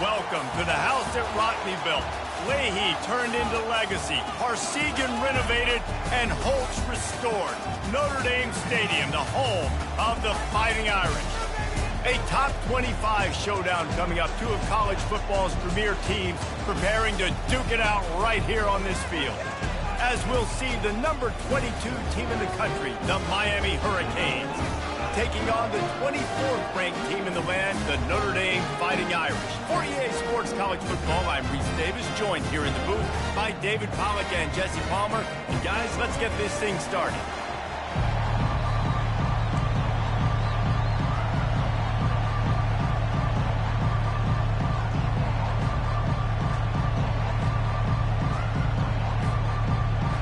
Welcome to the house that Rottney built. Leahy turned into legacy, Parsegan renovated, and Holtz restored. Notre Dame Stadium, the home of the Fighting Irish. A top 25 showdown coming up. Two of college football's premier teams preparing to duke it out right here on this field. As we'll see the number 22 team in the country, the Miami Hurricanes, taking on the 24th ranked team in the land, the Notre Dame Fighting Irish. For EA Sports College Football, I'm Reese Davis, joined here in the booth by David Pollack and Jesse Palmer. And guys, let's get this thing started.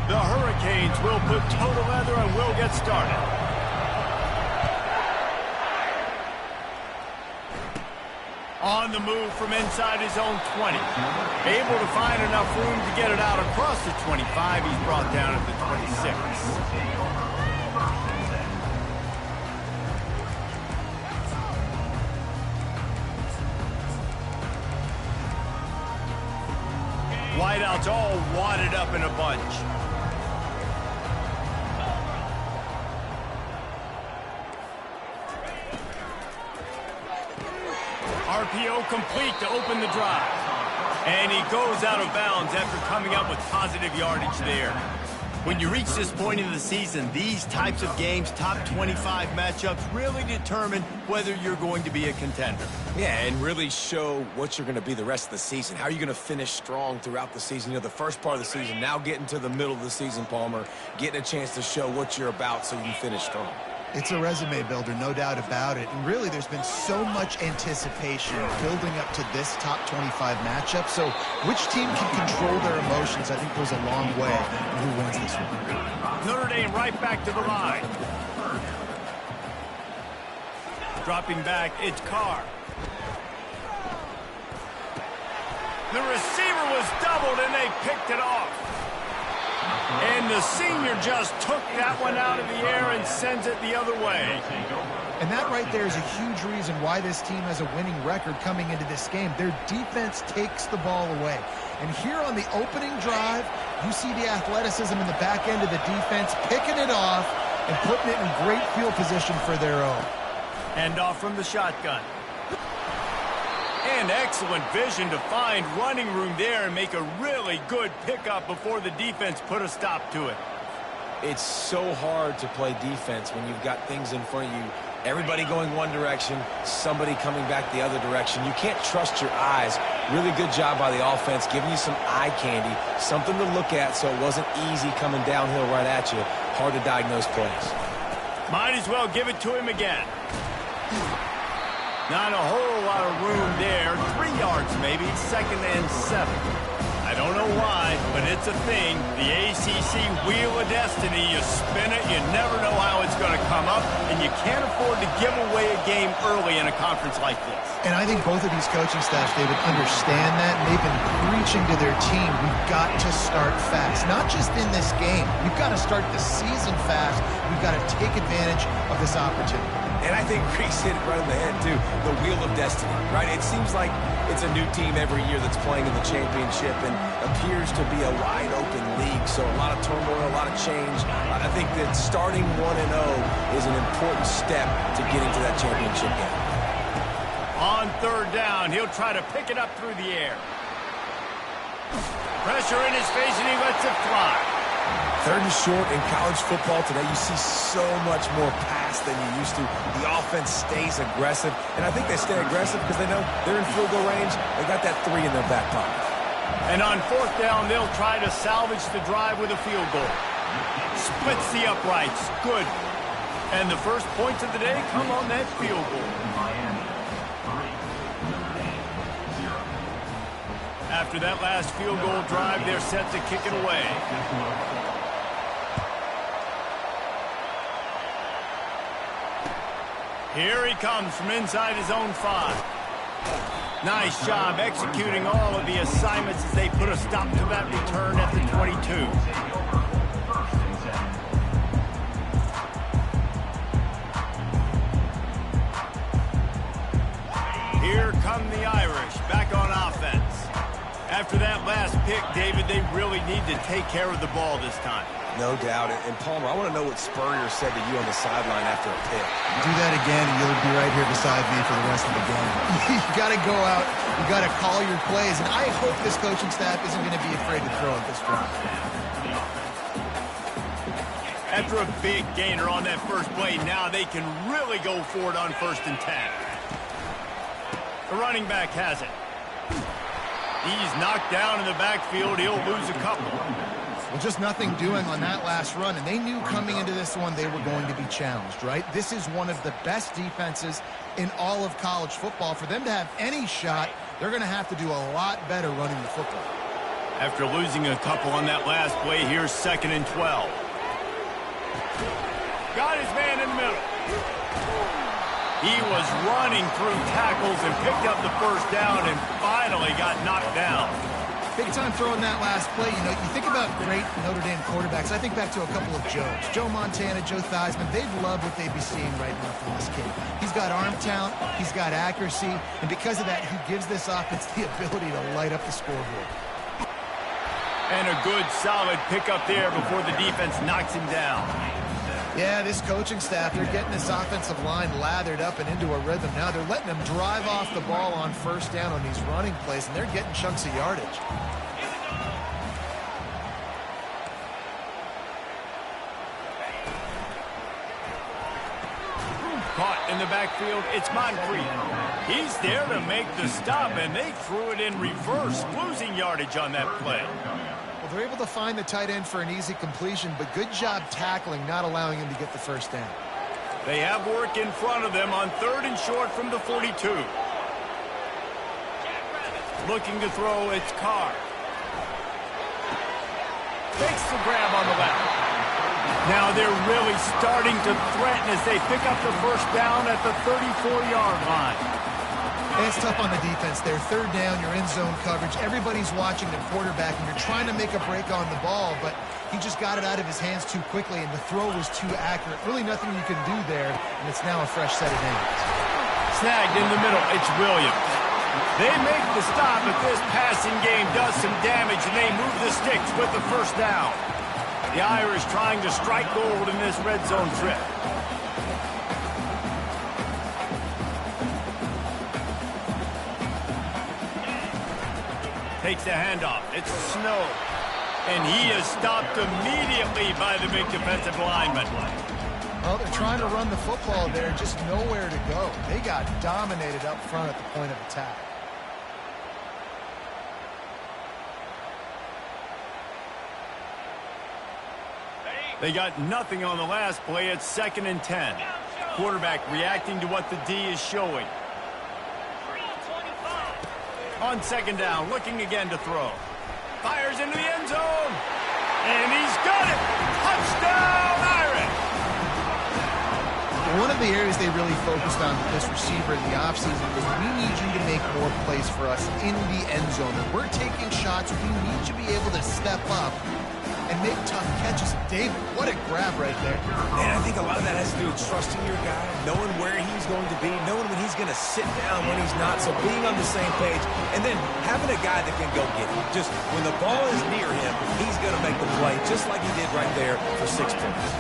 The Hurricanes will put toe to leather and we'll get started. On the move from inside his own 20. Able to find enough room to get it out across the 25. He's brought down at the 26. Wideouts all wadded up in a bunch. RPO complete to open the drive. And he goes out of bounds after coming up with positive yardage there. When you reach this point in the season, these types of games, top 25 matchups, really determine whether you're going to be a contender. Yeah, and really show what you're going to be the rest of the season. How are you going to finish strong throughout the season? You know, the first part of the season, now getting to the middle of the season, Palmer, getting a chance to show what you're about so you can finish strong. It's a resume builder, no doubt about it. And really, there's been so much anticipation building up to this top 25 matchup. So which team can control their emotions, I think, goes a long way in who wins this one. Notre Dame right back to the line. Dropping back, it's Carr. The receiver was doubled, and they picked it off. And the senior just took that one out of the air and sends it the other way. And that right there is a huge reason why this team has a winning record coming into this game. Their defense takes the ball away. And here on the opening drive, you see the athleticism in the back end of the defense, picking it off and putting it in great field position for their own. And off from the shotgun. And excellent vision to find running room there and make a really good pickup before the defense put a stop to it. It's so hard to play defense when you've got things in front of you. Everybody going one direction, somebody coming back the other direction. You can't trust your eyes. Really good job by the offense, giving you some eye candy, something to look at so it wasn't easy coming downhill right at you. Hard to diagnose plays. Might as well give it to him again. Not a whole lot of room there. 3 yards maybe. 2nd and 7. I don't know why, but it's a thing. The ACC Wheel of Destiny. You spin it, you never know how it's going to come up, and you can't afford to give away a game early in a conference like this. And I think both of these coaching staffs, David, understand that, and they've been preaching to their team, we've got to start fast. Not just in this game. We've got to start the season fast. We've got to take advantage of this opportunity. And I think Reese hit it right on the head, too. The Wheel of Destiny, right? It seems like it's a new team every year that's playing in the championship and appears to be a wide-open league. So a lot of turmoil, a lot of change. I think that starting 1-0 is an important step to getting to that championship game. On 3rd down, he'll try to pick it up through the air. Pressure in his face, and he lets it fly. 3rd and short in college football today, you see so much more pass than you used to. The offense stays aggressive, and I think they stay aggressive because they know they're in field goal range. They got that 3 in their back pocket. And on 4th down, they'll try to salvage the drive with a field goal. Splits the uprights. Good. And the first points of the day come on that field goal. After that last field goal drive, they're set to kick it away. Here he comes from inside his own 5. Nice job executing all of the assignments as they put a stop to that return at the 22. Here come the Irish back on After that last pick, David, they really need to take care of the ball this time. No doubt. And Palmer, I want to know what Spurrier said to you on the sideline after a pick. Do that again, and you'll be right here beside me for the rest of the game. You got to go out. You got to call your plays, and I hope this coaching staff isn't going to be afraid to throw at this drive. After a big gainer on that first play, now they can really go for it on 1st and 10. The running back has it. He's knocked down in the backfield. He'll lose a couple. Well, just nothing doing on that last run, and they knew coming into this one they were going to be challenged, right? This is one of the best defenses in all of college football. For them to have any shot, they're going to have to do a lot better running the football. After losing a couple on that last play, here's 2nd and 12. Got his man in the middle. He was running through tackles and picked up the first down and finally got knocked down. Big time throwing that last play. You know, you think about great Notre Dame quarterbacks. I think back to a couple of Joes. Joe Montana, Joe Theismann. They'd love what they'd be seeing right now from this kid. He's got arm talent. He's got accuracy. And because of that, he gives this offense the ability to light up the scoreboard. And a good, solid pickup there before the defense knocks him down. Yeah, this coaching staff, they're getting this offensive line lathered up and into a rhythm. Now they're letting them drive off the ball on 1st down on these running plays, and they're getting chunks of yardage. Caught in the backfield, it's Moncrief. He's there to make the stop, and they threw it in reverse, losing yardage on that play. Well, they're able to find the tight end for an easy completion, but good job tackling, not allowing him to get the first down. They have work in front of them on 3rd and short from the 42. Looking to throw, it's Carr. Takes the grab on the left. Now they're really starting to threaten as they pick up the first down at the 34-yard line. And it's tough on the defense there. 3rd down, you're in zone coverage. Everybody's watching the quarterback, and you're trying to make a break on the ball, but he just got it out of his hands too quickly, and the throw was too accurate. Really nothing you can do there, and it's now a fresh set of downs. Snagged in the middle, it's Williams. They make the stop, but this passing game does some damage, and they move the sticks with the first down. The Irish trying to strike gold in this red zone trip. Takes the handoff. It's Snow. And he is stopped immediately by the big defensive lineman. Well, they're trying to run the football there, just nowhere to go. They got dominated up front at the point of attack. They got nothing on the last play. It's 2nd and 10. Quarterback reacting to what the D is showing. On 2nd down, looking again to throw. Fires into the end zone. And he's got it. Touchdown, Irish. One of the areas they really focused on with this receiver in the offseason was we need you to make more plays for us in the end zone. When we're taking shots, we need you to be able to step up and make tough catches. David, what a grab right there. And I think a lot of that has to do with trusting your guy, knowing where he's going to be, knowing when he's going to sit down, when he's not, so being on the same page, and then having a guy that can go get it. Just when the ball is near him, he's going to make the play, just like he did right there for 6 points.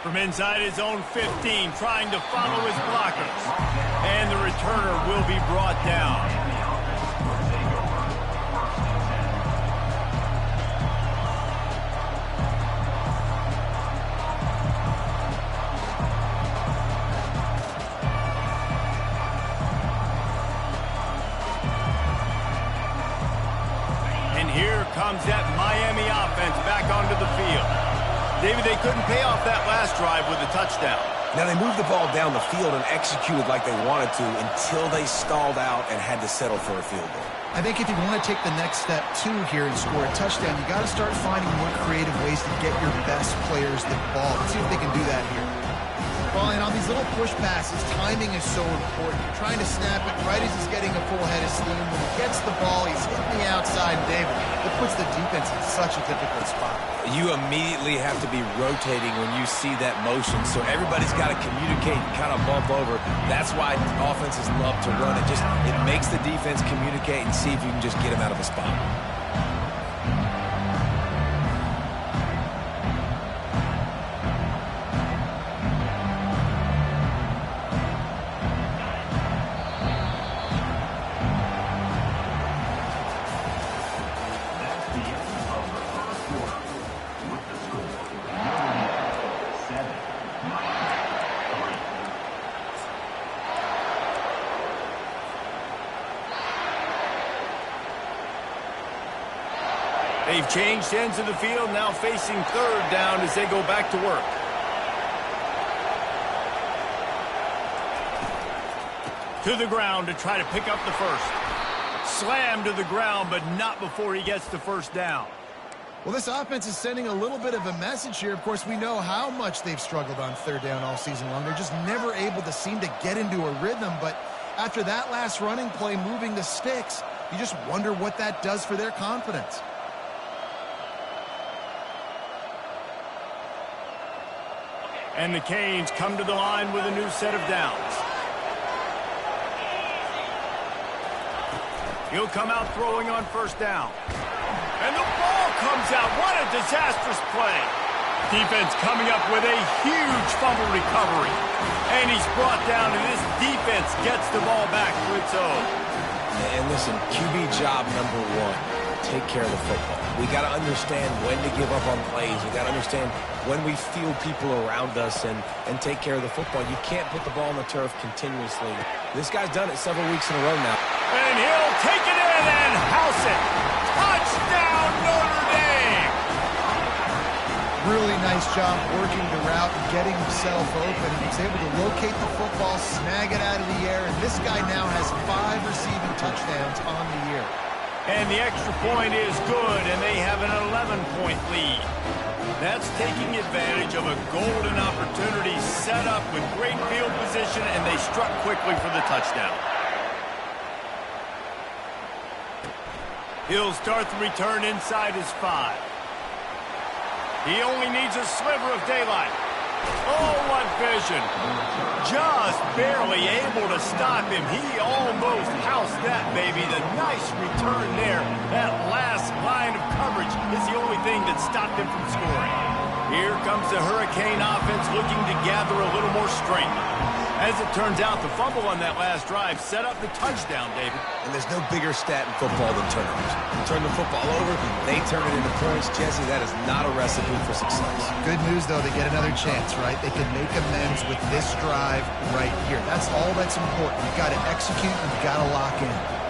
From inside his own 15, trying to follow his blockers. And the returner will be brought down. And here comes that Miami offense back onto the field. David, they couldn't pay off that last drive with a touchdown. Now, they moved the ball down the field and executed like they wanted to until they stalled out and had to settle for a field goal. I think if you want to take the next step, too, here and score a touchdown, you got to start finding more creative ways to get your best players the ball. Let's see if they can do that here. Well, and on these little push passes, timing is so important. You're trying to snap it right as he's getting a full head of steam. When he gets the ball, he's hitting the outside, and David, it puts the defense in such a difficult spot. You immediately have to be rotating when you see that motion, so everybody's got to communicate and kind of bump over. That's why offenses love to run it. It makes the defense communicate and see if you can just get him out of a spot. They've changed ends of the field, now facing third down as they go back to work. To the ground to try to pick up the first. Slam to the ground, but not before he gets the first down. Well, this offense is sending a little bit of a message here. Of course, we know how much they've struggled on third down all season long. They're just never able to seem to get into a rhythm, but after that last running play moving the sticks, you just wonder what that does for their confidence. And the Canes come to the line with a new set of downs. He'll come out throwing on first down. And the ball comes out. What a disastrous play. Defense coming up with a huge fumble recovery. And he's brought down, and this defense gets the ball back to its own. And listen, QB job number one, take care of the football. We got to understand when to give up on plays. We got to understand when we feel people around us and take care of the football. You can't put the ball on the turf continuously. This guy's done it several weeks in a row now. And he'll take it in and house it. Touchdown, Notre Dame! Really nice job working the route and getting himself open. And he's able to locate the football, snag it out of the air, and this guy now has 5 receiving touchdowns on the year. And the extra point is good, and they have an 11-point lead. That's taking advantage of a golden opportunity set up with great field position, and they struck quickly for the touchdown. He'll start the return inside his 5. He only needs a sliver of daylight. Oh, what vision. Just barely able to stop him. He almost housed that baby. The nice return there. That last line of coverage is the only thing that stopped him from scoring. Here comes the Hurricane offense looking to gather a little more strength. As it turns out, the fumble on that last drive set up the touchdown, David. And there's no bigger stat in football than turnovers. You turn the football over, they turn it into points. Jesse, that is not a recipe for success. Good news, though, they get another chance, right? They can make amends with this drive right here. That's all that's important. You've got to execute, you've got to lock in.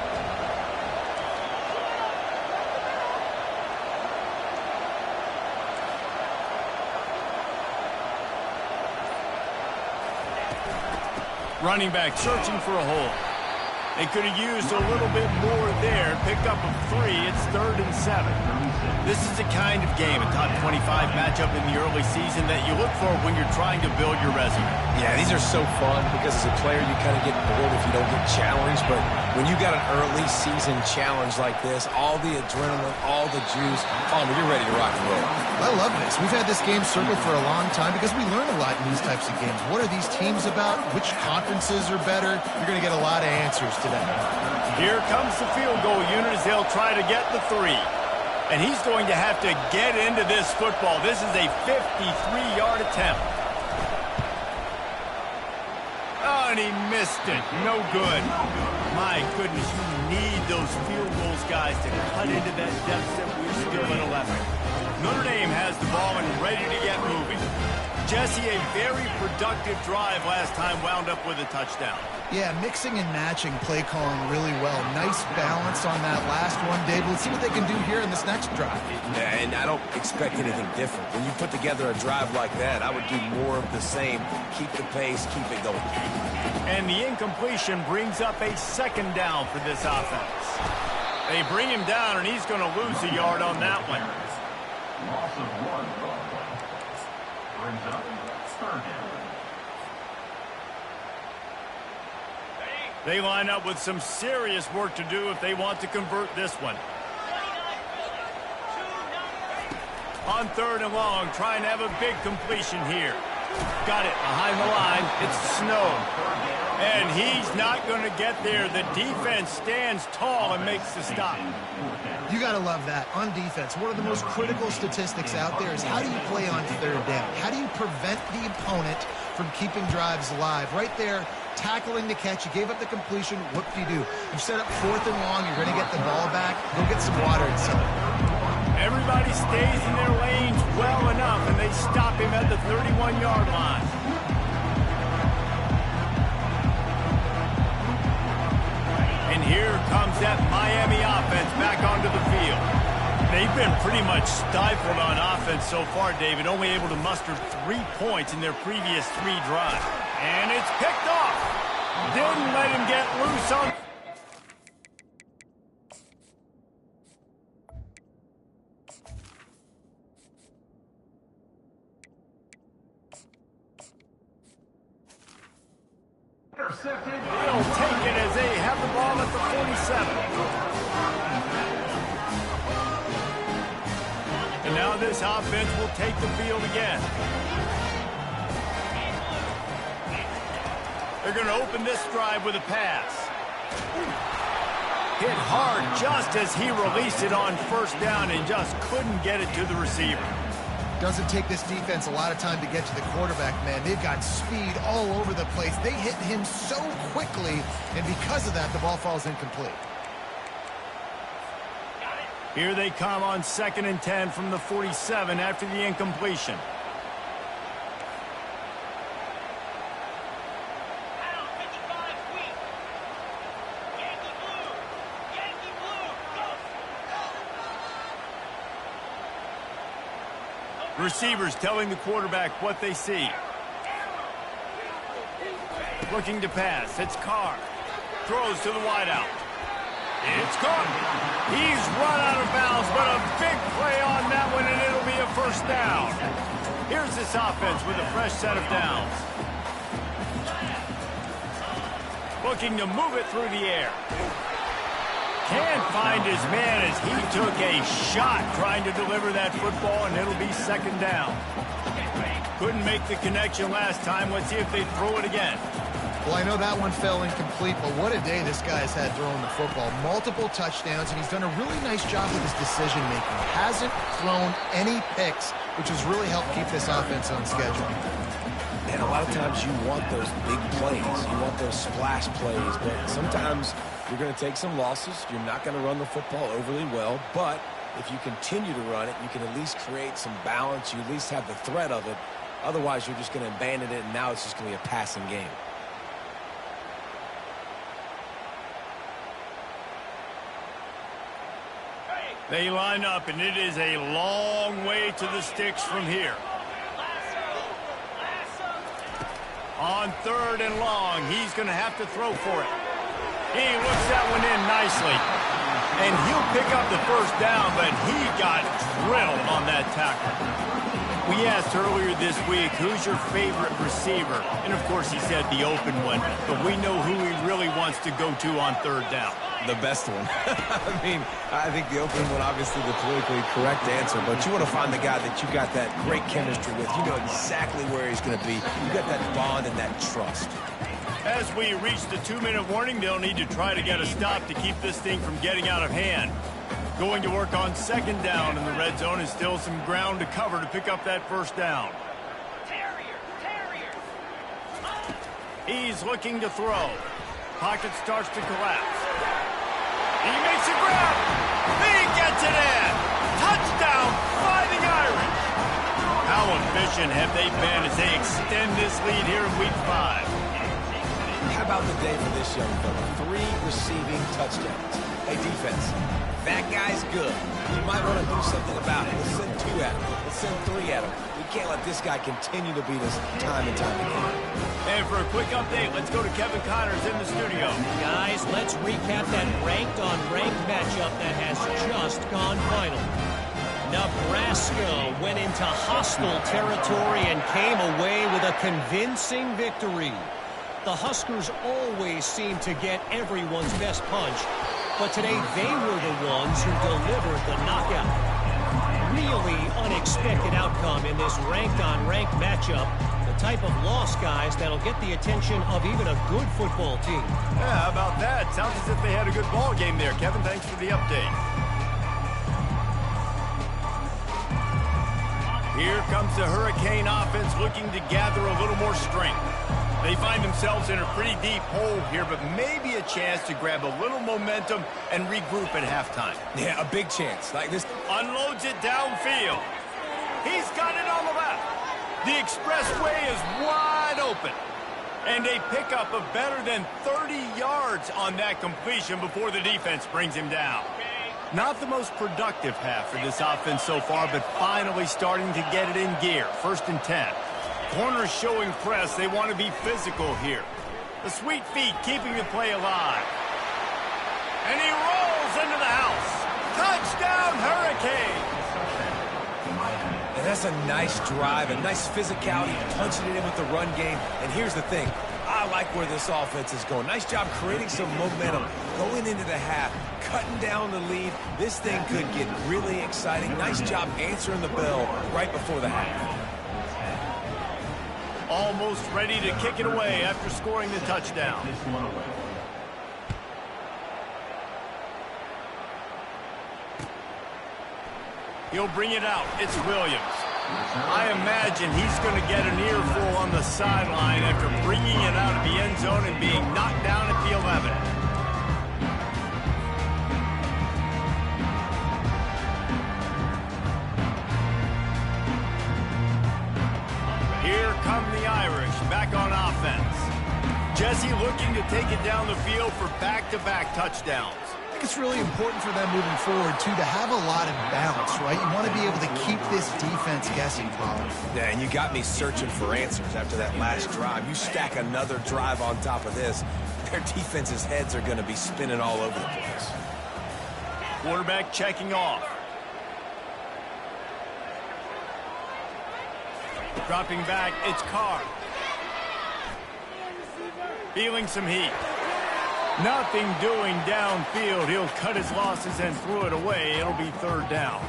Running back searching for a hole. They could have used a little bit more there. Pick up of 3. It's 3rd and 7. This is the kind of game, a top 25 matchup in the early season that you look for when you're trying to build your resume. Yeah, these are so fun because as a player you kind of get bored if you don't get challenged. But when you got an early season challenge like this, all the adrenaline, all the juice, you're ready to rock and roll. I love this. We've had this game circled for a long time because we learn a lot in these types of games. What are these teams about? Which conferences are better? You're going to get a lot of answers today. Here comes the field goal unit as they'll try to get the 3. And he's going to have to get into this football. This is a 53-yard attempt. Oh, and he missed it. No good. My goodness, you need those field goals, guys, to cut into that deficit. We're still at 11. Notre Dame has the ball and ready to get moving. Jesse, a very productive drive last time, wound up with a touchdown. Yeah, mixing and matching play calling really well. Nice balance on that last one, Dave. Let's see what they can do here in this next drive. Yeah, and I don't expect anything different. When you put together a drive like that, I would do more of the same. Keep the pace, keep it going. And the incompletion brings up a 2nd down for this offense. They bring him down, and he's going to lose a yard on that one. Loss of 1 brings up 3rd down. They line up with some serious work to do if they want to convert this one. On 3rd and long, trying to have a big completion here. Got it behind the line. It's Snow. And he's not going to get there. The defense stands tall and makes the stop. You got to love that. On defense, one of the most critical statistics out there is how do you play on 3rd down? How do you prevent the opponent from keeping drives alive? Right there, tackling the catch. You gave up the completion. What do? You set up 4th and long. You're going to get the ball back. Go get some water inside. Everybody stays in their lanes well enough, and they stop him at the 31-yard line. And here comes that Miami offense back onto the field. They've been pretty much stifled on offense so far, David, only able to muster 3 points in their previous 3 drives. And it's picked off. Didn't let him get loose on... They'll take it as they have the ball at the 47. And now this offense will take the field again. They're going to open this drive with a pass. Hit hard just as he released it on 1st down and just couldn't get it to the receiver. Doesn't take this defense a lot of time to get to the quarterback, man. They've got speed all over the place. They hit him so quickly, and because of that, the ball falls incomplete. Here they come on 2nd and 10 from the 47 after the incompletion. Receivers telling the quarterback what they see. Looking to pass. It's Carr. Throws to the wideout. It's caught. He's run out of bounds, but a big play on that one, and it'll be a 1st down. Here's this offense with a fresh set of downs. Looking to move it through the air. Can't find his man as he took a shot trying to deliver that football, and it'll be 2nd down. Couldn't make the connection last time. Let's see if they throw it again. Well, I know that one fell incomplete, but what a day this guy's had throwing the football. Multiple touchdowns, and he's done a really nice job with his decision-making. Hasn't thrown any picks, which has really helped keep this offense on schedule. And a lot of times you want those big plays. You want those splash plays, but sometimes you're going to take some losses. You're not going to run the football overly well, but if you continue to run it, you can at least create some balance. You at least have the threat of it. Otherwise, you're just going to abandon it, and now it's just going to be a passing game. They line up, and it is a long way to the sticks from here. On 3rd and long, he's going to have to throw for it. He looks that one in nicely. And he'll pick up the 1st down, but he got drilled on that tackle. We asked earlier this week, who's your favorite receiver? And, of course, he said the open one. But we know who he really wants to go to on 3rd down. The best one. I mean, I think the open one, obviously the politically correct answer, but you want to find the guy that you got that great chemistry with. You know exactly where he's going to be. You got that bond and that trust. As we reach the 2-minute warning, they'll need to try to get a stop to keep this thing from getting out of hand. Going to work on 2nd down in the red zone, and still some ground to cover to pick up that 1st down. He's looking to throw. Pocket starts to collapse. He makes a grab. He gets it in. Touchdown, Fighting Irish. How efficient have they been as they extend this lead here in Week 5? How about the day for this young fella? 3 receiving touchdowns. Hey, defense, that guy's good. You might want to do something about it. Let's send 2 at him. Let's send 3 at him. We can't let this guy continue to beat us time and time again. And for a quick update, let's go to Kevin Connors in the studio. Guys, let's recap that ranked-on-ranked matchup that has just gone final. Nebraska went into hostile territory and came away with a convincing victory. The Huskers always seem to get everyone's best punch, but today they were the ones who delivered the knockout. Really unexpected outcome in this ranked-on-ranked matchup. The type of loss, guys, that'll get the attention of even a good football team. Yeah, how about that? Sounds as if they had a good ball game there. Kevin, thanks for the update. Here comes the Hurricane offense looking to gather a little more strength. They find themselves in a pretty deep hole here, but maybe a chance to grab a little momentum and regroup at halftime. Yeah, a big chance. Like this. Unloads it downfield. He's got it on the left. The expressway is wide open. And a pickup of better than 30 yards on that completion before the defense brings him down. Not the most productive half for this offense so far, but finally starting to get it in gear. 1st and 10. Corners showing press. They want to be physical here. The sweet feet keeping the play alive. And he rolls into the house. Touchdown, Hurricane! And that's a nice drive, a nice physicality, punching it in with the run game. And here's the thing. I like where this offense is going. Nice job creating some momentum, going into the half, cutting down the lead. This thing could get really exciting. Nice job answering the bell right before the half. Almost ready to kick it away after scoring the touchdown. He'll bring it out. It's Williams. I imagine he's going to get an earful on the sideline after bringing it out of the end zone and being knocked down at the 11. Here come the Irish back on offense. Jesse looking to take it down the field for back-to-back touchdowns. I think it's really important for them moving forward, too, to have a lot of balance, right? You want to be able to keep this defense guessing, Colin. Yeah, and you got me searching for answers after that last drive. You stack another drive on top of this, their defense's heads are going to be spinning all over the place. Quarterback checking off. Dropping back, it's Carr. Feeling some heat. Nothing doing downfield. He'll cut his losses and throw it away. It'll be 3rd down.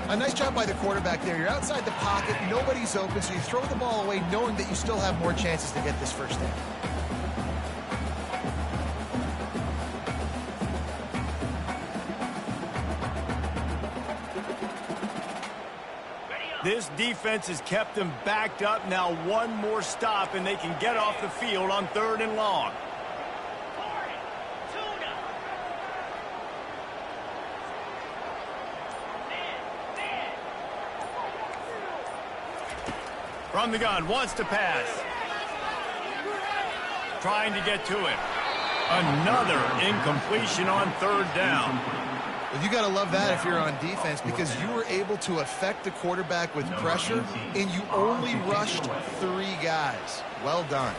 A nice job by the quarterback there. You're outside the pocket. Nobody's open, so you throw the ball away knowing that you still have more chances to get this 1st down. This defense has kept them backed up. Now one more stop, and they can get off the field on 3rd and long. From the gun, wants to pass. Trying to get to it. Another incompletion on 3rd down. Well, you got to love that if you're on defense, because you were able to affect the quarterback with pressure, and you only rushed 3 guys. Well done.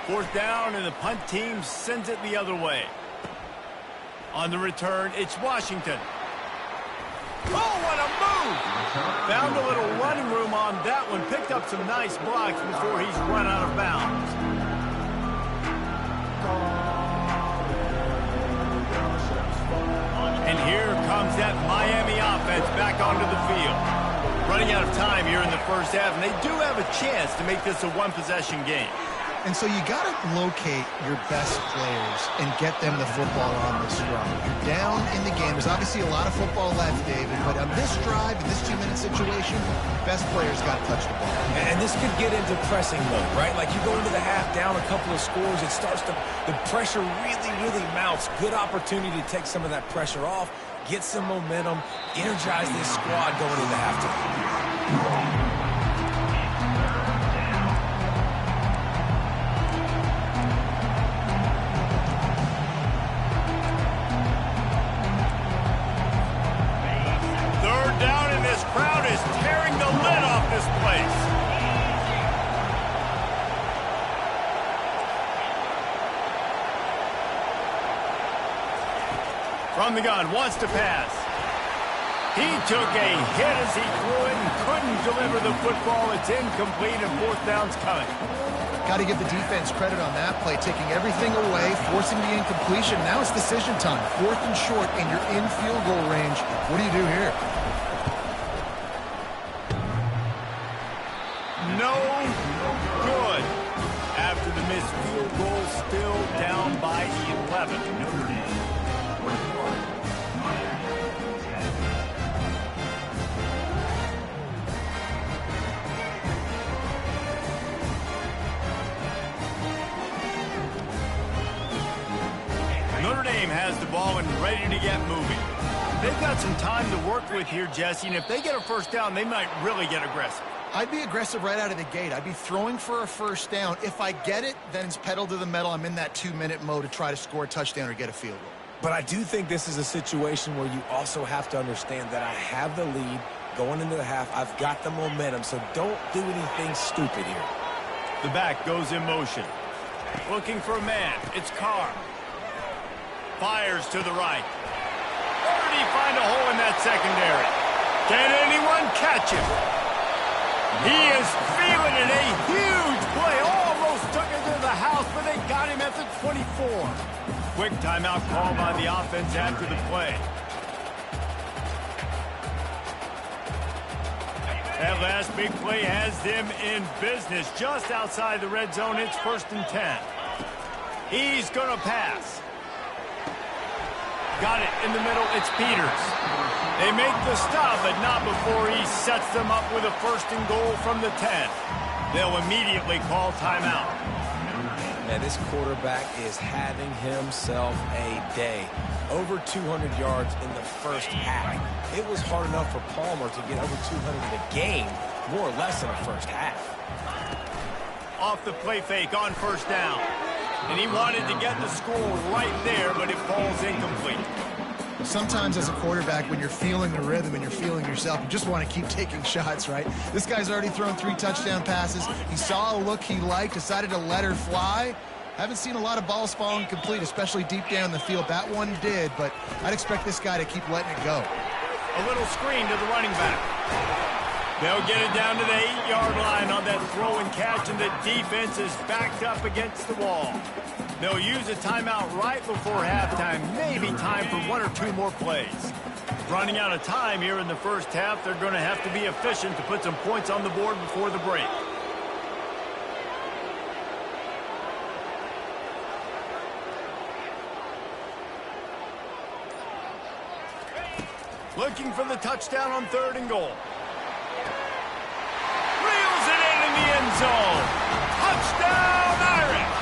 4th down, and the punt team sends it the other way. On the return, it's Washington. Oh, what a move! Found a little running room on that one. Picked up some nice blocks before he's run out of bounds. And here comes that Miami offense back onto the field. Running out of time here in the 1st half, and they do have a chance to make this a one-possession game. And so you got to locate your best players and get them the football on this drive. You're down in the game. There's obviously a lot of football left, David, but on this drive, in this 2-minute situation, best players got to touch the ball. And this could get into pressing mode, right? Like you go into the half down a couple of scores, it starts to, the pressure really mounts. Good opportunity to take some of that pressure off, get some momentum, energize this squad going into halftime. Crowd is tearing the lid off this place. From the gun, wants to pass. He took a hit as he threw it and couldn't deliver the football. It's incomplete, and 4th down's coming. Got to give the defense credit on that play, taking everything away, forcing the incompletion. Now it's decision time. 4th and short, and you're in field goal range. What do you do here? No good. After the missed field goal, still down by 11. Notre Dame. Notre Dame has the ball and ready to get moving. They've got some time to work with here, Jesse, and if they get a first down, they might really get aggressive. I'd be aggressive right out of the gate. I'd be throwing for a first down. If I get it, then it's pedal to the metal. I'm in that 2-minute mode to try to score a touchdown or get a field goal. But I do think this is a situation where you also have to understand that I have the lead going into the half. I've got the momentum, so don't do anything stupid here. The back goes in motion. Looking for a man. It's Carr. Fires to the right. Where did he find a hole in that secondary? Can anyone catch him? He is feeling it. A huge play. Almost took it to the house, but they got him at the 24. Quick timeout call by the offense after the play. That last big play has them in business. Just outside the red zone, it's 1st and 10. He's going to pass. Got it in the middle. It's Peters. They make the stop, but not before he sets them up with a 1st and goal from the 10. They'll immediately call timeout. Man, this quarterback is having himself a day. Over 200 yards in the first half. It was hard enough for Palmer to get over 200 in the game, more or less in the first half. Off the play fake on 1st down. And he wanted to get the score right there, but it falls incomplete. Sometimes as a quarterback, when you're feeling the rhythm and you're feeling yourself, you just want to keep taking shots, right? This guy's already thrown 3 touchdown passes. He saw a look he liked, decided to let her fly. Haven't seen a lot of balls falling complete, especially deep down the field. That one did, but I'd expect this guy to keep letting it go. A little screen to the running back. They'll get it down to the 8-yard line on that throw and catch, and the defense is backed up against the wall. They'll use a timeout right before halftime, maybe time for 1 or 2 more plays. Running out of time here in the first half, they're going to have to be efficient to put some points on the board before the break. Looking for the touchdown on 3rd and goal. Reels it in the end zone. Touchdown, Irish!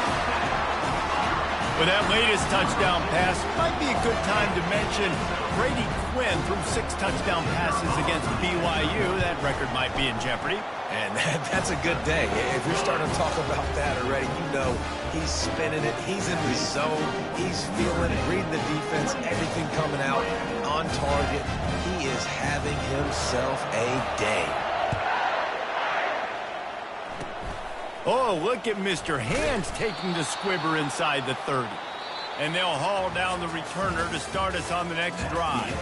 With that latest touchdown pass, might be a good time to mention Brady Quinn threw 6 touchdown passes against BYU. That record might be in jeopardy. And that's a good day. If you're starting to talk about that already, you know he's spinning it. He's in the zone. He's feeling it, reading the defense, everything coming out on target. He is having himself a day. Oh, look at Mr. Hands taking the squibber inside the 30. And they'll haul down the returner to start us on the next drive.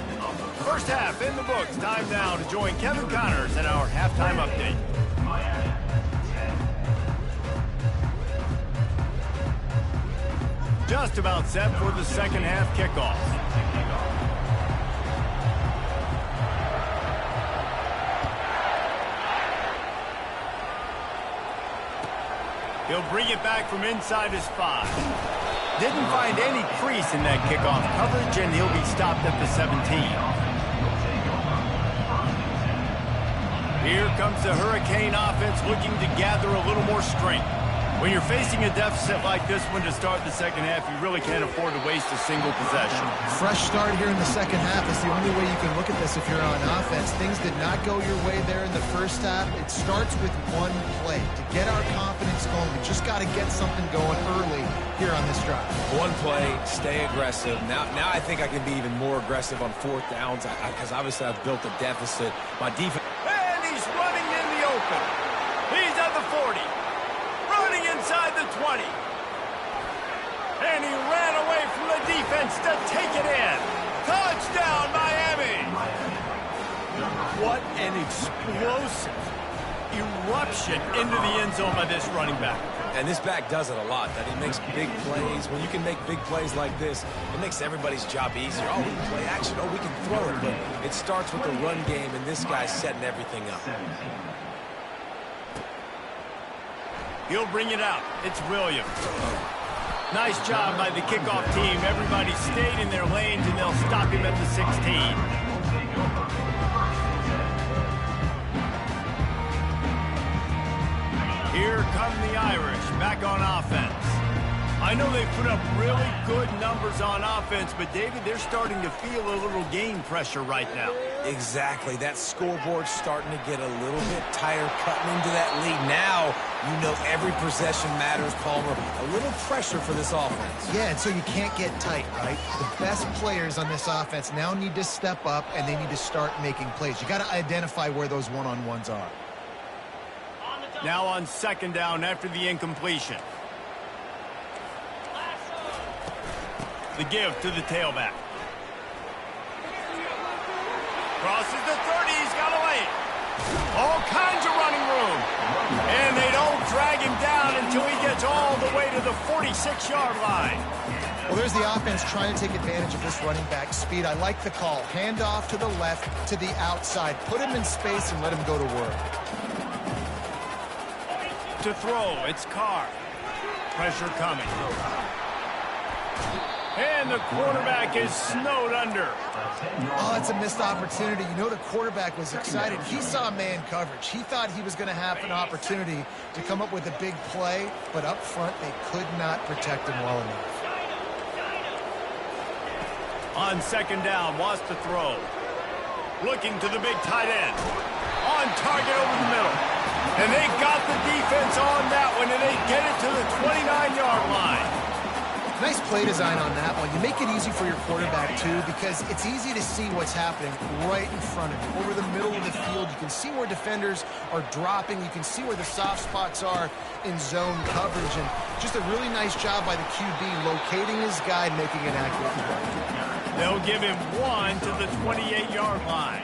First half in the books. Time now to join Kevin Connors in our halftime update. Just about set for the second half kickoff. He'll bring it back from inside his 5. Didn't find any crease in that kickoff coverage, and he'll be stopped at the 17. Here comes the Hurricane offense looking to gather a little more strength. When you're facing a deficit like this one to start the second half, you really can't afford to waste a single possession. Fresh start here in the second half is the only way you can look at this if you're on offense. Things did not go your way there in the first half. It starts with one play. To get our confidence going, we just got to get something going early here on this drive. One play, stay aggressive. Now I think I can be even more aggressive on 4th downs because obviously I've built a deficit. My defense... And he's running in the open. He's at the 40. Running inside the 20. And he ran away from the defense to take it in. Touchdown, Miami! What an explosive, eruption into the end zone by this running back. And this back does it a lot, that he makes big plays. When you can make big plays like this, it makes everybody's job easier. Oh, we can play action. Oh, we can throw it. But it starts with the run game, and this guy's setting everything up. He'll bring it out. It's Williams. Nice job by the kickoff team. Everybody stayed in their lanes, and they'll stop him at the 16. Here come the Irish back on offense. I know they've put up really good numbers on offense, but, David, they're starting to feel a little game pressure right now. Exactly. That scoreboard's starting to get a little bit tighter, cutting into that lead. Now, you know every possession matters, Palmer. A little pressure for this offense. Yeah, and so you can't get tight, right? The best players on this offense now need to step up, and they need to start making plays. You got to identify where those one-on-ones are. Now on second down after the incompletion. The give to the tailback. Crosses the 30. He's got away. All kinds of running room. And they don't drag him down until he gets all the way to the 46-yard line. Well, there's the offense trying to take advantage of this running back speed. I like the call. Hand off to the left, to the outside. Put him in space and let him go to work. To throw, it's Carr. Pressure coming. And the quarterback is snowed under. Oh, that's a missed opportunity. You know the quarterback was excited. He saw man coverage. He thought he was going to have an opportunity to come up with a big play, but up front they could not protect him well enough. On second down, wants to throw. Looking to the big tight end. On target over the middle. And they got the defense on that one, and they get it to the 29-yard line. Nice play design on that one. You make it easy for your quarterback, too, because it's easy to see what's happening right in front of you. Over the middle of the field, you can see where defenders are dropping. You can see where the soft spots are in zone coverage. And just a really nice job by the QB locating his guy, making an accurate play. They'll give him one to the 28-yard line.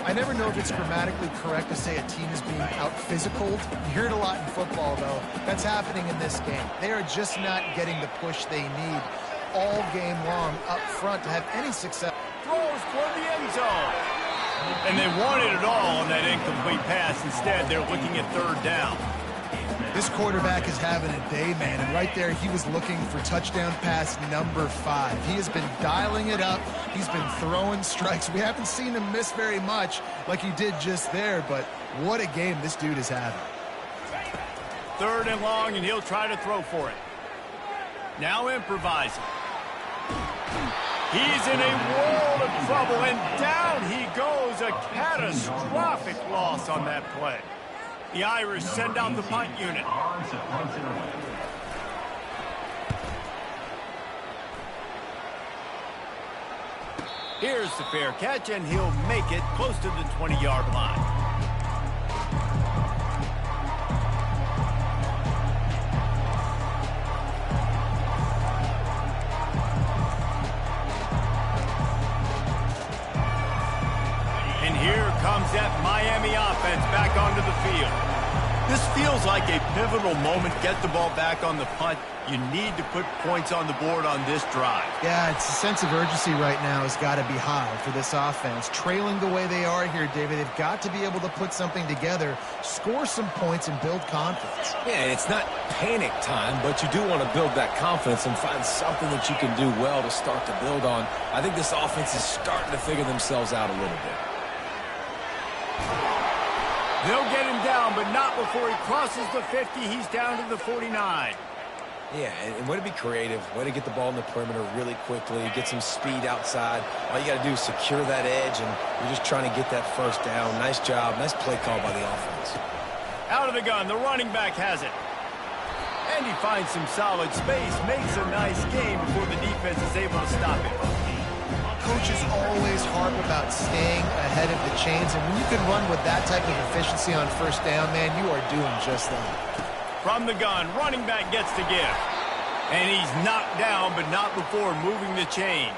I never know if it's grammatically correct to say a team is being out-physicaled. You hear it a lot in football, though. That's happening in this game. They are just not getting the push they need all game long up front to have any success. Throws toward the end zone. And they wanted it all on that incomplete pass. Instead, they're looking at third down. This quarterback is having a day, man, and right there he was looking for touchdown pass number 5. He has been dialing it up. He's been throwing strikes. We haven't seen him miss very much like he did just there, but what a game this dude is having. Third and long, and he'll try to throw for it. Now improvising. He's in a world of trouble, and down he goes. A catastrophic loss on that play. The Irish send out the punt unit. Here's the fair catch, and he'll make it close to the 20-yard line. And here comes that Miami offense back onto the field. This feels like a pivotal moment. Get the ball back on the punt. You need to put points on the board on this drive. Yeah, it's a sense of urgency right now has got to be high for this offense. Trailing the way they are here, David, they've got to be able to put something together, score some points, and build confidence. Yeah, it's not panic time, but you do want to build that confidence and find something that you can do well to start to build on. I think this offense is starting to figure themselves out a little bit. They'll get him down, but not before he crosses the 50. He's down to the 49. Yeah, and way to be creative, way to get the ball in the perimeter really quickly, get some speed outside. All you got to do is secure that edge, and you're just trying to get that first down. Nice job, nice play call by the offense. Out of the gun, the running back has it. And he finds some solid space, makes a nice game before the defense is able to stop it. Coaches always harp about staying ahead of the chains, and when you can run with that type of efficiency on first down, man, you are doing just that. From the gun, running back gets the give. And he's knocked down, but not before moving the chains.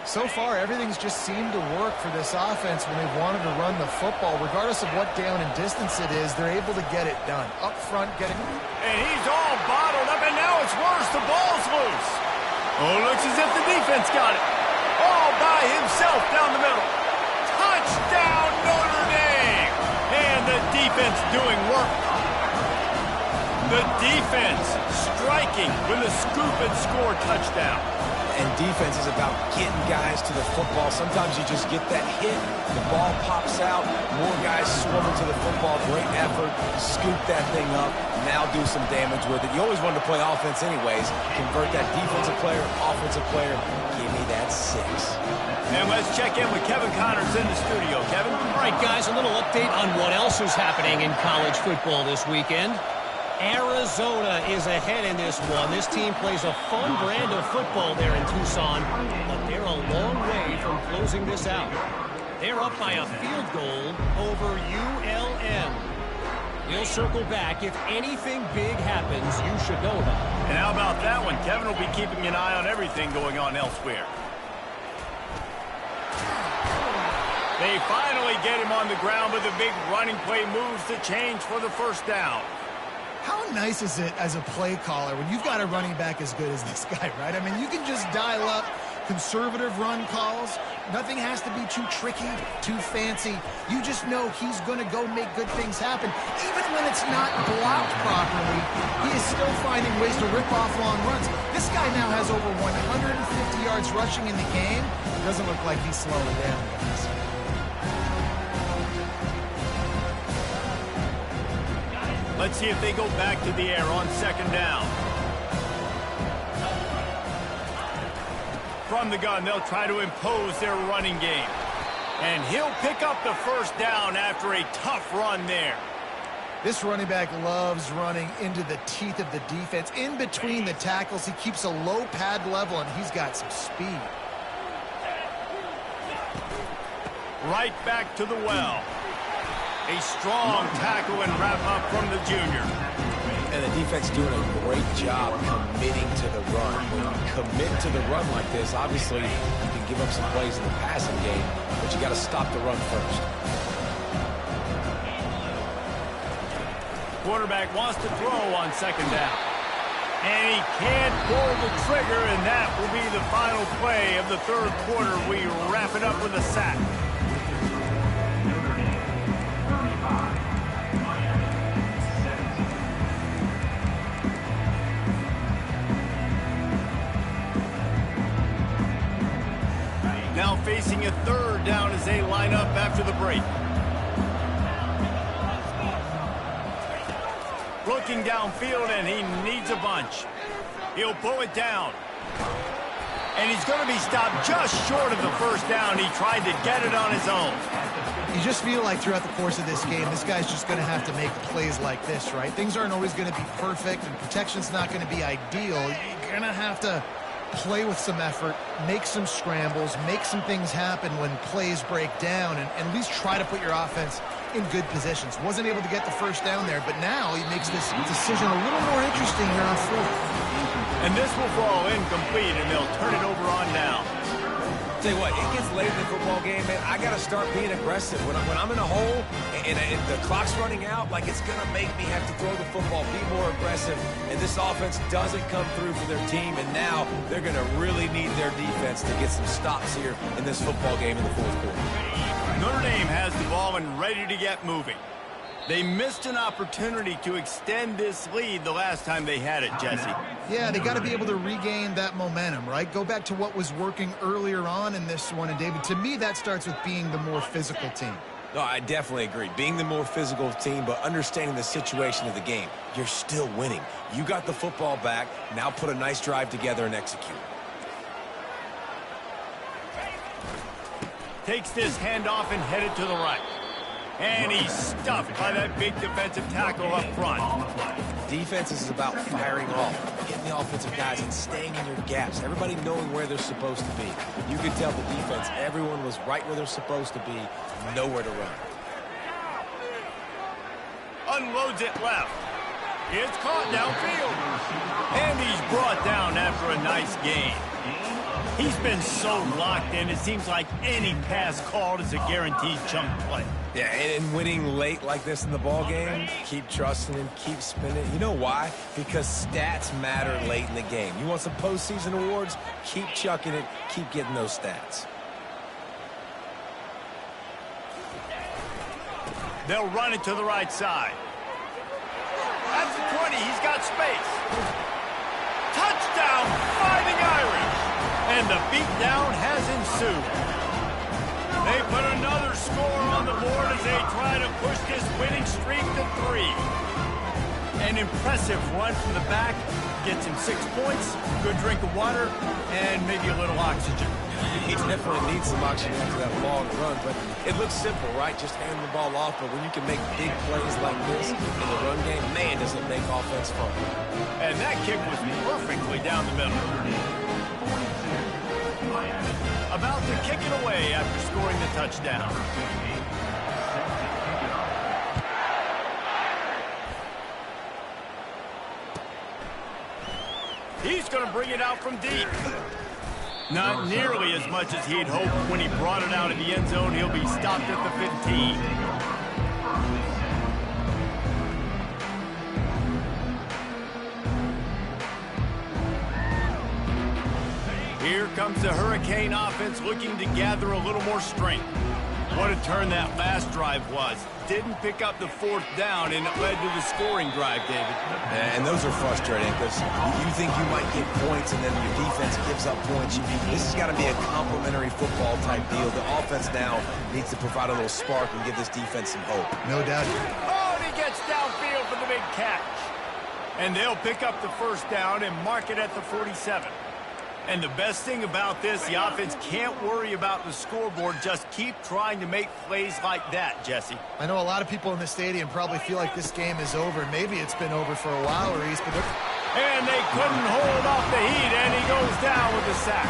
So far, everything's just seemed to work for this offense when they've wanted to run the football. Regardless of what down and distance it is, they're able to get it done. Up front, getting... And he's all bottled up, and now it's worse. The ball's loose. Oh, looks as if the defense got it. All by himself down the middle. Touchdown, Notre Dame! And the defense doing work. The defense striking with a scoop and score touchdown. And defense is about getting guys to the football. Sometimes you just get that hit, the ball pops out, more guys swarming to the football. Great effort, scoop that thing up, now do some damage with it. You always wanted to play offense anyways. Convert that defensive player, offensive player. Give me that 6. And let's check in with Kevin Connors in the studio. Kevin? All right, guys, a little update on what else is happening in college football this weekend. Arizona is ahead in this one. This team plays a fun brand of football there in Tucson, but they're a long way from closing this out. They're up by a field goal over ULM. We'll circle back. If anything big happens, you should know about it. And how about that one? Kevin will be keeping an eye on everything going on elsewhere. They finally get him on the ground, but the big running play moves the change for the first down. How nice is it as a play caller when you've got a running back as good as this guy, right? I mean, you can just dial up conservative run calls. Nothing has to be too tricky, too fancy. You just know he's going to go make good things happen. Even when it's not blocked properly, he is still finding ways to rip off long runs. This guy now has over 150 yards rushing in the game. It doesn't look like he's slowing down, guys. Let's see if they go back to the air on second down. From the gun, they'll try to impose their running game. And he'll pick up the first down after a tough run there. This running back loves running into the teeth of the defense. In between the tackles, he keeps a low pad level, and he's got some speed. Right back to the well. A strong tackle and wrap up from the junior. And the defense doing a great job committing to the run. When you commit to the run like this, obviously you can give up some plays in the passing game, but you got to stop the run first. Quarterback wants to throw on second down. And he can't pull the trigger, and that will be the final play of the third quarter. We wrap it up with a sack. Now facing a third down as they line up after the break. Looking downfield, and he needs a bunch. He'll pull it down. And he's going to be stopped just short of the first down. He tried to get it on his own. You just feel like throughout the course of this game, this guy's just going to have to make plays like this, right? Things aren't always going to be perfect, and protection's not going to be ideal. You're going to have to play with some effort, make some scrambles, make some things happen when plays break down, and at least try to put your offense in good positions. Wasn't able to get the first down there, but now he makes this decision a little more interesting here on fourth. And this will fall incomplete, and they'll turn it over on down. Tell you what, it gets late in the football game, man. I got to start being aggressive. When I'm in a hole and the clock's running out, like, it's going to make me have to throw the football, be more aggressive. And this offense doesn't come through for their team, and now they're going to really need their defense to get some stops here in this football game in the fourth quarter. Notre Dame has the ball and ready to get moving. They missed an opportunity to extend this lead the last time they had it, Jesse. Yeah, they got to be able to regain that momentum, right? Go back to what was working earlier on in this one. And, David, to me, that starts with being the more physical team. No, I definitely agree. Being the more physical team, but understanding the situation of the game. You're still winning. You got the football back. Now put a nice drive together and execute. Takes this handoff and headed to the right. And he's stuffed by that big defensive tackle up front. Defense is about firing off, getting the offensive guys and staying in your gaps. Everybody knowing where they're supposed to be. You could tell the defense, everyone was right where they're supposed to be, nowhere to run. Unloads it left. It's caught downfield. And he's brought down after a nice gain. He's been so locked in, it seems like any pass called is a guaranteed chunk play. Yeah, and winning late like this in the ball game, keep trusting him, keep spinning. You know why? Because stats matter late in the game. You want some postseason awards? Keep chucking it, keep getting those stats. They'll run it to the right side. That's the 20. He's got space. Touchdown, Fighting Irish. And the beatdown has ensued. They put another score on the board as they try to push this winning streak to 3. An impressive run from the back. Gets him 6 points, good drink of water, and maybe a little oxygen. He definitely needs some oxygen after that long run, but it looks simple, right? Just hand the ball off, but when you can make big plays like this in the run game, man, does it make offense fun. And that kick was perfectly down the middle. About to kick it away after scoring the touchdown. He's going to bring it out from deep. Not nearly as much as he'd hoped when he brought it out of the end zone. He'll be stopped at the 15. Here comes the Hurricane offense looking to gather a little more strength. What a turn that last drive was. Didn't pick up the 4th down, and it led to the scoring drive, David. And those are frustrating because you think you might get points, and then your defense gives up points. This has got to be a complimentary football type deal. The offense now needs to provide a little spark and give this defense some hope. No doubt. Oh, and he gets downfield for the big catch. And they'll pick up the 1st down and mark it at the 47. And the best thing about this, the offense can't worry about the scoreboard. Just keep trying to make plays like that, Jesse. I know a lot of people in the stadium probably feel like this game is over. Maybe it's been over for a while, Reese, but and they couldn't hold off the heat, and he goes down with a sack.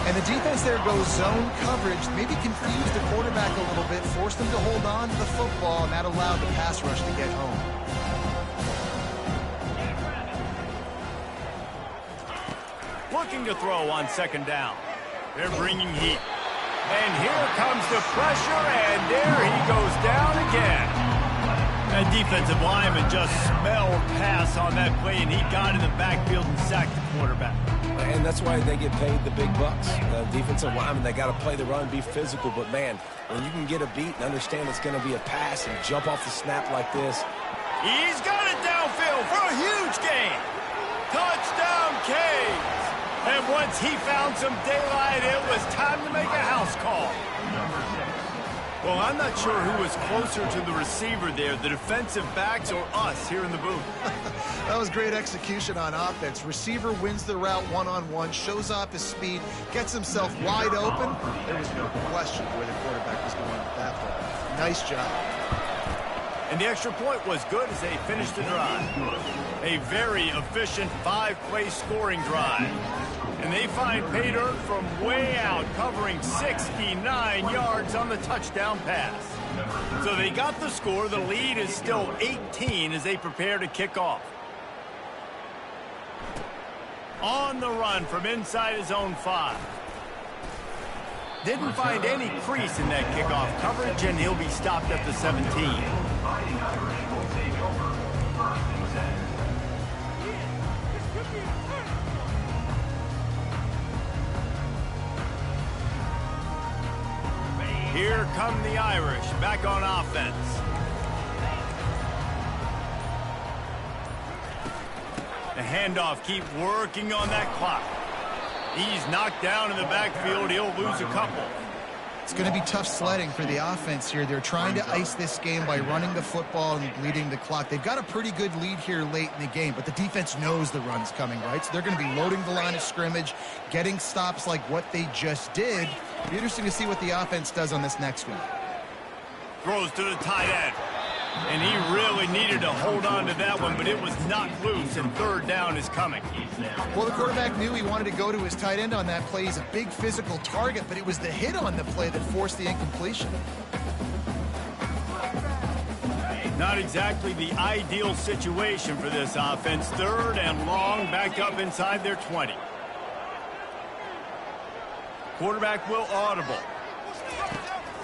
And the defense there goes zone coverage, maybe confused the quarterback a little bit, forced him to hold on to the football, and that allowed the pass rush to get home. Looking to throw on 2nd down. They're bringing heat. And here comes the pressure, and there he goes down again. That defensive lineman just smelled pass on that play, and he got in the backfield and sacked the quarterback. And that's why they get paid the big bucks. The defensive linemen, they got to play the run, be physical. But, man, when you can get a beat and understand it's going to be a pass and jump off the snap like this. He's got it downfield for a huge gain. Touchdown, Canes. And once he found some daylight, it was time to make a house call. Well, I'm not sure who was closer to the receiver there, the defensive backs or us here in the booth. That was great execution on offense. Receiver wins the route one-on-one, shows off his speed, gets himself wide open. There was no question where the quarterback was going with that ball. Nice job. And the extra point was good as they finished the drive. A very efficient 5-play scoring drive. And they find pay dirt from way out, covering 69 yards on the touchdown pass. So they got the score. The lead is still 18 as they prepare to kick off. On the run from inside his own 5. Didn't find any crease in that kickoff coverage, and he'll be stopped at the 17. Here come the Irish, back on offense. The handoff, keep working on that clock. He's knocked down in the backfield. He'll lose a couple. It's going to be tough sledding for the offense here. They're trying to ice this game by running the football and leading the clock. They've got a pretty good lead here late in the game, but the defense knows the run's coming, right? So they're going to be loading the line of scrimmage, getting stops like what they just did. It'll be interesting to see what the offense does on this next one. Throws to the tight end. And he really needed to hold on to that one, but it was knocked loose, and 3rd down is coming. Well, the quarterback knew he wanted to go to his tight end on that play. He's a big physical target, but it was the hit on the play that forced the incompletion. Not exactly the ideal situation for this offense. 3rd and long, back up inside their 20. Quarterback will audible.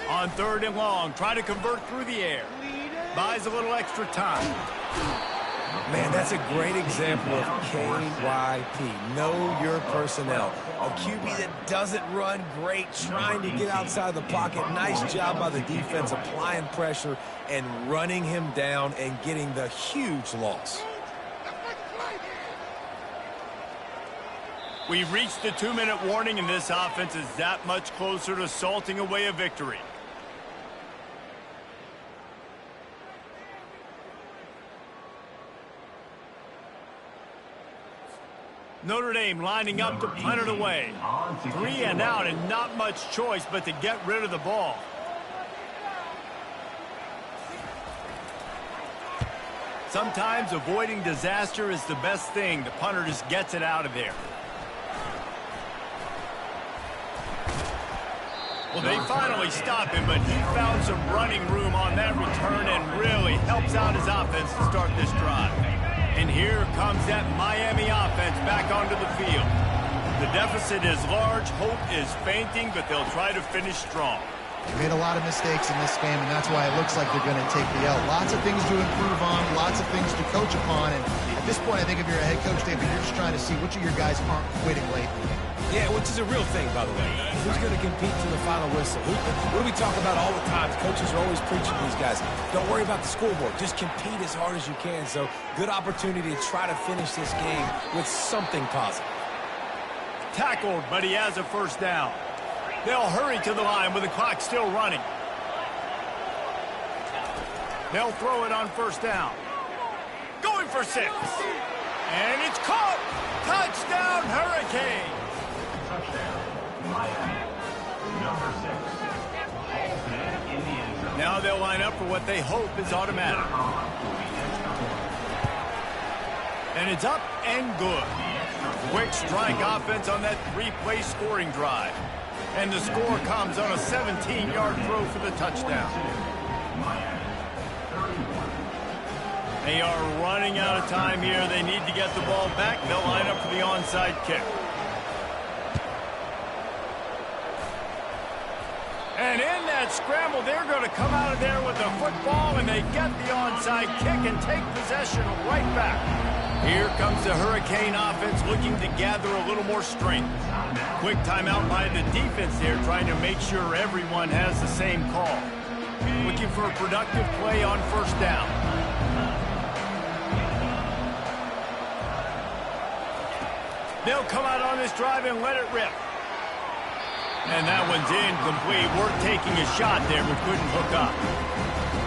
On 3rd and long, try to convert through the air. Buys a little extra time. Man, that's a great example of KYP. Know your personnel. A QB that doesn't run great, trying to get outside the pocket. Nice job by the defense applying pressure and running him down and getting the huge loss. We've reached the 2-minute warning, and this offense is that much closer to salting away a victory. Notre Dame lining up to punt it away. 3 and out, and not much choice but to get rid of the ball. Sometimes avoiding disaster is the best thing. The punter just gets it out of there. Well, they finally stop him, but he found some running room on that return and really helps out his offense to start this drive. And here comes that Miami offense back onto the field. The deficit is large. Hope is fainting, but they'll try to finish strong. They made a lot of mistakes in this game, and that's why it looks like they're going to take the L. Lots of things to improve on, lots of things to coach upon, and at this point, I think if you're a head coach, David, you're just trying to see which of your guys aren't quitting late in the game. Yeah, which is a real thing, by the way. Who's going to compete to the final whistle? What do we talk about all the time? Coaches are always preaching to these guys. Don't worry about the scoreboard. Just compete as hard as you can. So, good opportunity to try to finish this game with something positive. Tackled, but he has a first down. They'll hurry to the line with the clock still running. They'll throw it on first down. Going for 6. And it's caught. Touchdown, Hurricane. Now they'll line up for what they hope is automatic. And it's up and good. Quick strike offense on that 3-play scoring drive. And the score comes on a 17-yard throw for the touchdown. They are running out of time here. They need to get the ball back. They'll line up for the onside kick. And in that scramble, they're going to come out of there with the football, and they get the onside kick and take possession right back. Here comes the Hurricane offense looking to gather a little more strength. Quick timeout by the defense there, trying to make sure everyone has the same call. Looking for a productive play on first down. They'll come out on this drive and let it rip. And that one's incomplete. Worth taking a shot there, but couldn't hook up.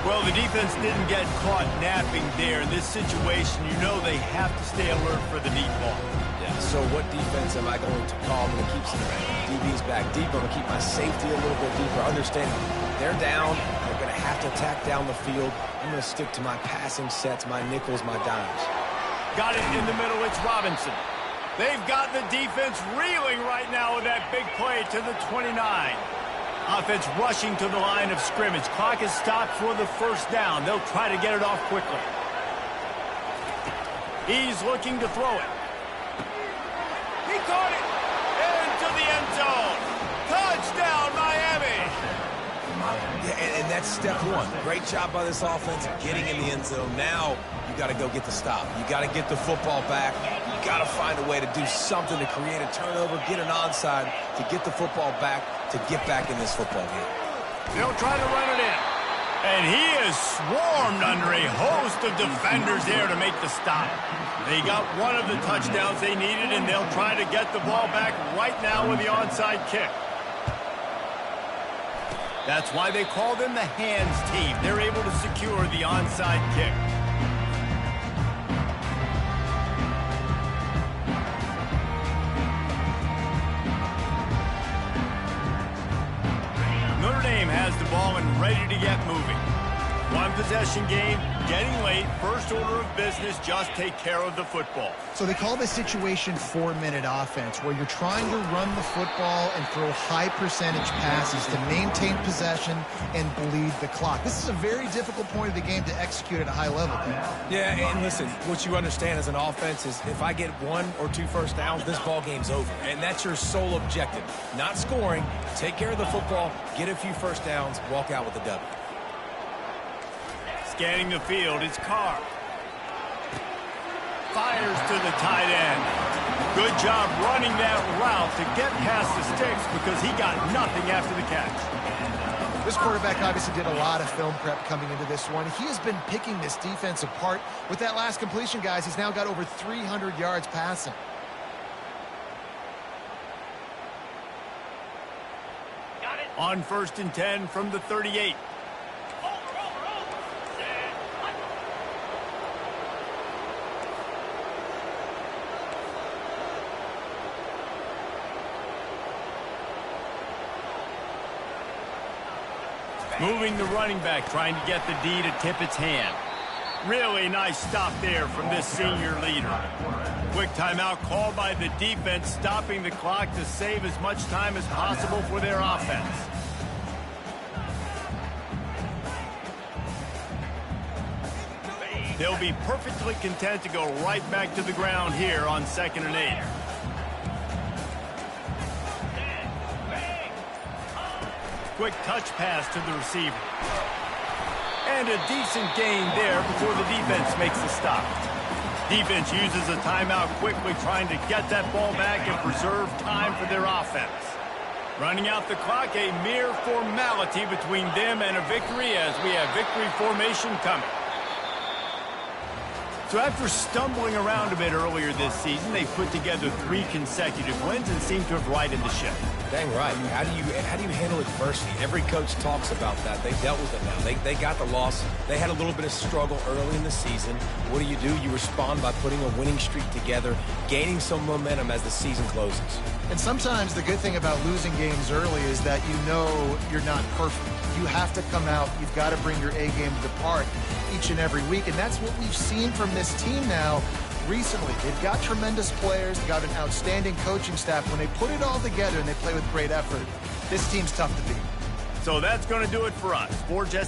Well, the defense didn't get caught napping there. In this situation, you know they have to stay alert for the deep ball. Yeah, so what defense am I going to call? I'm going to keep some DBs back deep. I'm going to keep my safety a little bit deeper. Understanding they're down. They're going to have to attack down the field. I'm going to stick to my passing sets, my nickels, my dimes. Got it in the middle. It's Robinson. They've got the defense reeling right now with that big play to the 29. Offense rushing to the line of scrimmage. Clock is stopped for the first down. They'll try to get it off quickly. He's looking to throw it. He caught it into the end zone. Touchdown, Miami. Yeah, and that's step one. Great job by this offense getting in the end zone. Now you got to go get the stop. You got to get the football back. You got to find a way to do something to create a turnover, get an onside, to get the football back, to get back in this football game. They'll try to run it in. And he is swarmed under a host of defenders there to make the stop. They got one of the touchdowns they needed, and they'll try to get the ball back right now with the onside kick. That's why they call them the hands team. They're able to secure the onside kick. Notre Dame has the ball and ready to get moving. One possession game, getting late, first order of business, just take care of the football. So they call this situation 4-minute offense, where you're trying to run the football and throw high percentage passes to maintain possession and bleed the clock. This is a very difficult point of the game to execute at a high level. Yeah, and listen, what you understand as an offense is if I get 1 or 2 first downs, this ball game's over. And that's your sole objective. Not scoring, take care of the football, get a few first downs, walk out with a W. Scanning the field, it's Carr. Fires to the tight end. Good job running that route to get past the sticks because he got nothing after the catch. This quarterback obviously did a lot of film prep coming into this one. He has been picking this defense apart. With that last completion, guys, he's now got over 300 yards passing. On 1st and 10 from the 38. Moving the running back, trying to get the D to tip its hand. Really nice stop there from this senior leader. Quick timeout called by the defense, stopping the clock to save as much time as possible for their offense. They'll be perfectly content to go right back to the ground here on 2nd and 8. Quick touch pass to the receiver. And a decent gain there before the defense makes the stop. Defense uses a timeout quickly, trying to get that ball back and preserve time for their offense. Running out the clock, a mere formality between them and a victory as we have victory formation coming. So after stumbling around a bit earlier this season, they put together 3 consecutive wins and seem to have righted the ship. Dang right. How do you handle adversity? Every coach talks about that. They dealt with it now. They got the loss. They had a little bit of struggle early in the season. What do? You respond by putting a winning streak together, gaining some momentum as the season closes. And sometimes the good thing about losing games early is that you know you're not perfect. You have to come out. You've got to bring your A game to the park each and every week. And that's what we've seen from this team now recently. They've got tremendous players. They've got an outstanding coaching staff. When they put it all together and they play with great effort, this team's tough to beat. So that's going to do it for us. For Jesse